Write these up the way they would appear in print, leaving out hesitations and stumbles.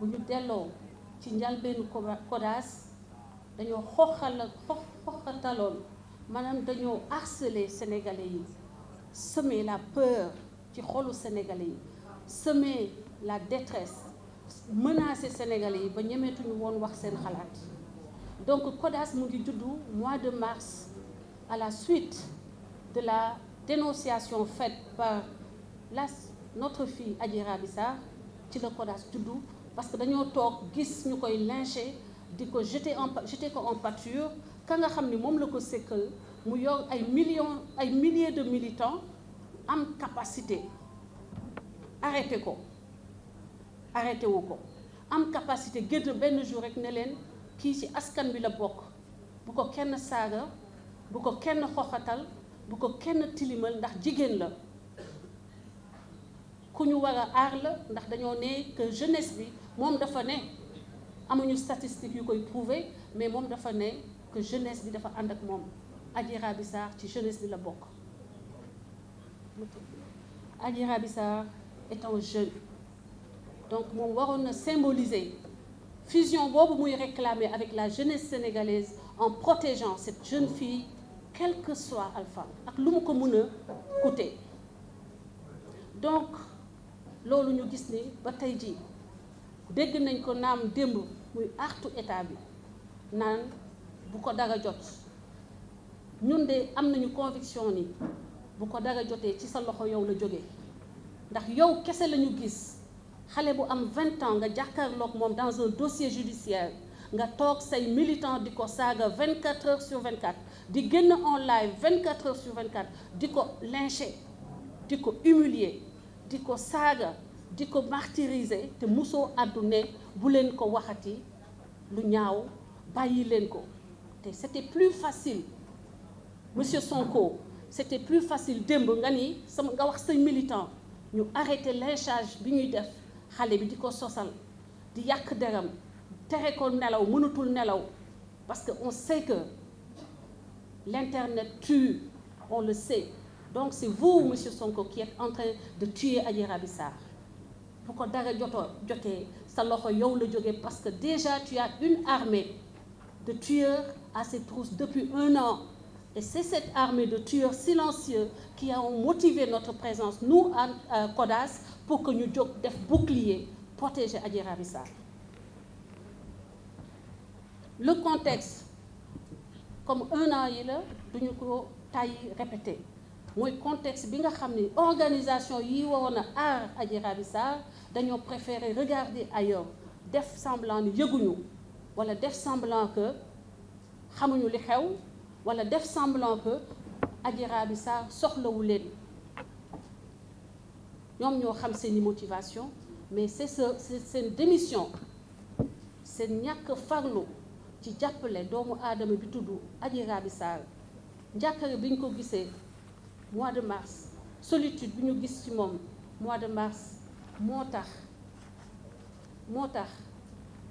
bu ñu delloo ci njalbeenu CODAS dañoo xoxataloon maanaam dañoo harceler sénégalais yi semer la peur ci xolu sénégalais yi semer la détresse menacer sénégalais yi ba ñemeetuñu woon wax seen xalaat. Donc CODAS mu ngi juddu mois de mars à la suite de la dénonciation faite par notre fille Adji Raby Sarr ci la CODAS juddu parce que dañoo toog gis ñu koy lyncher di ko jeter ko en pâture ka nga xam ni moom la ko sekkal mu yor ay milliers de militants am capacité arrêté wu ko am capacité génn benn jour rek ne leen kii ci askan bi la bokk bu ko kenn saaga bu ko kenn xoxatal bu ko kenn tilimal ndax jigéen la ku ñu war a aar la ndax dañoo ne que jeunesse bi moom dafa ne amuñu statistiques yu koy prouver mais moom dafa ne que jeunesse bi dafa ànd ak moom. Adji Raby Sarr ci jeunesse bi la bokk. Adji Raby Sarr est un jeune donc moom waroon na symboliser fusion boobu muy réclamer avec la jeunesse sénégalaise en protégeant cette jeune fille quel que soit alpha ak lu mu ko mën a coûter. Donc loolu ñu gis ni ba tey jii dégg nañ ko naam démb muy artu état bi naan bu ko dara jot ñun de am nañu conviction ni bu ko dara jotee ci sa loxo yow la jógee ndax yow kese la ñu gis xale bu am 20 ans nga jàkkaarloog moom dans un dossier judiciaire nga toog say militant di ko saaga 24 heures sur 24 di génn en live 24 heures sur 24 di ko lyncher di ko humilier di ko saaga di ko martyriser te musoo àddu ne bu leen ko waxati lu ñaaw bàyyi leen ko te c'était plus facile monsieur Sonko c'était plus facile démb nga ni nga wax say militant ñu arrêté lynchage bi ñuy def xale bi di ko sosal di yàq deram tere ko nelaw mënatul nelaw parce que on sait que l'internet tue on le sait. Donc c'est vous, monsieur Sonko, qui êtes en train de tuer Adji Raby Sarr. Bu ko dara jotee sa loxo yow la jógee parce que déjà tu as une armée de tueurs à ses trousses depuis 1 an. Et c'est cette armée de tueurs silencieux qui a motivé notre présence, nous, à CODAS, pour que ñu jóg def bouclier, protéger Adji Raby Sarr. Le contexte, comme 1 an yi la duñu ko tàyyi répété. Mooy contexte bi nga xam ni organisation yi waroon a aar Adji Raby Sarr dañoo préférer regarder ailleurs def semblant ni yëguñu wala def semblant que xamuñu li xew wala def semblant que Adji Raby Sarr soxlawu leen ñoom ñoo xam seeni motivation mais c'est seen démission seen ñàkk farlu ci jàppale doomu aadama bi tudd Adji Raby Sarr njàkkare bi ñu ko gisee mois de mars solitude bi ñu gis ci moom mois de mars moo tax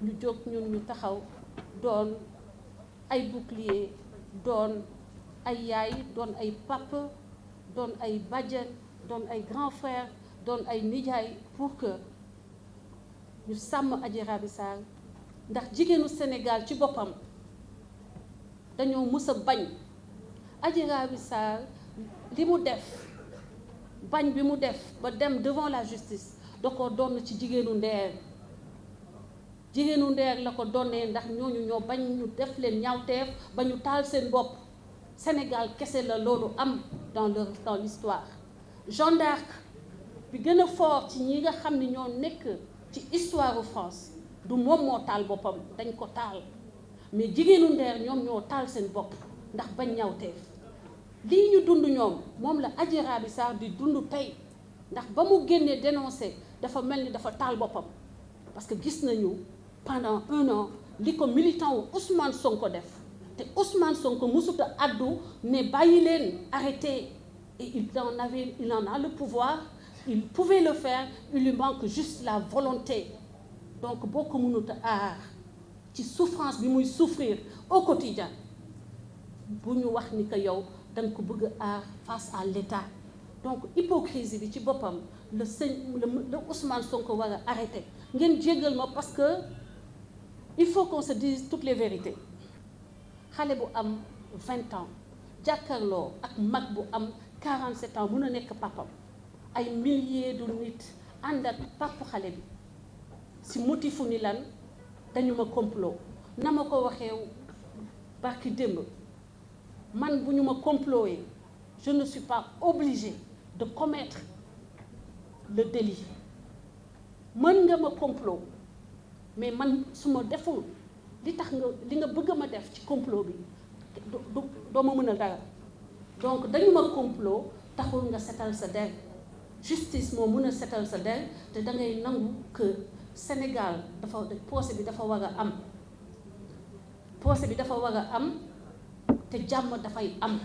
ñu jóg ñun ñu taxaw doon ay bouclier doon ay yaay doon ay papa doon ay bàjjen doon ay grand frère doon ay nijaay pour que ñu sàmm Adji Raby Sarr ndax jigéenu Sénégal ci boppam dañoo mës a bañ Adji Raby Sarr li mu def bañ bi mu def ba dem devant la justice da ko doon ci jigéenu ndeer la ko donnee ndax ñooñu ñoo bañ ñu def leen ñaawteef ba ñu taal seen bopp Sénégal kese la loolu am dans l'histoire. Jeanne d'Arc bi gën a fort ci ñi nga xam ni ñoo nekk ci histoire u France du moom moo taal boppam dañ ko taal mais jigéenu ndeer ñoom ñoo taal seen bopp ndax bañ ñaawteef. lii ñu dund ñoom moom la Adji Raby Sarr di dund tey ndax ba mu génnee dénoncé dafa mel ni dafa taal boppam parce que gis nañu pendant 1 an li ko militant wu Ousmane Sonko def te Ousmane Sonko musuta addu ne bàyyi leen arrêté et il en a le pouvoir il pouvait le faire il lui manque juste la volonté donc boo ko mënuta aar ci souffrance bi muy souffrir au quotidien bu ñu wax ni que yow da nga ko bëgg a aar face à l'État donc hypocrisie bi ci boppam le Ousmane Sonko war a arrêté ngeen jéggal ma parce que il faut qu'on se dise toutes les vérités. xale bu am 20 ans jàkkaarloo ak mag bu am 47 ans mun a nekk papam ay milliers de nit ànd ak papu xale bi si motifu ni lan dañu ma complot na ma ko waxee barki démb man bu ñu ma comploté je ne suis pas obligée de commettre le délit. mën nga ma complot mais man su ma deful li tax li nga bëgg ma def ci complot bi doo ma mënal dara. donc dañu ma complot taxul nga setal sa der justice moo mën a setal sa der te da ngay nangu que Sénégal procès bi dafa war a am procès bi dafa war a am te jàmm dafay am.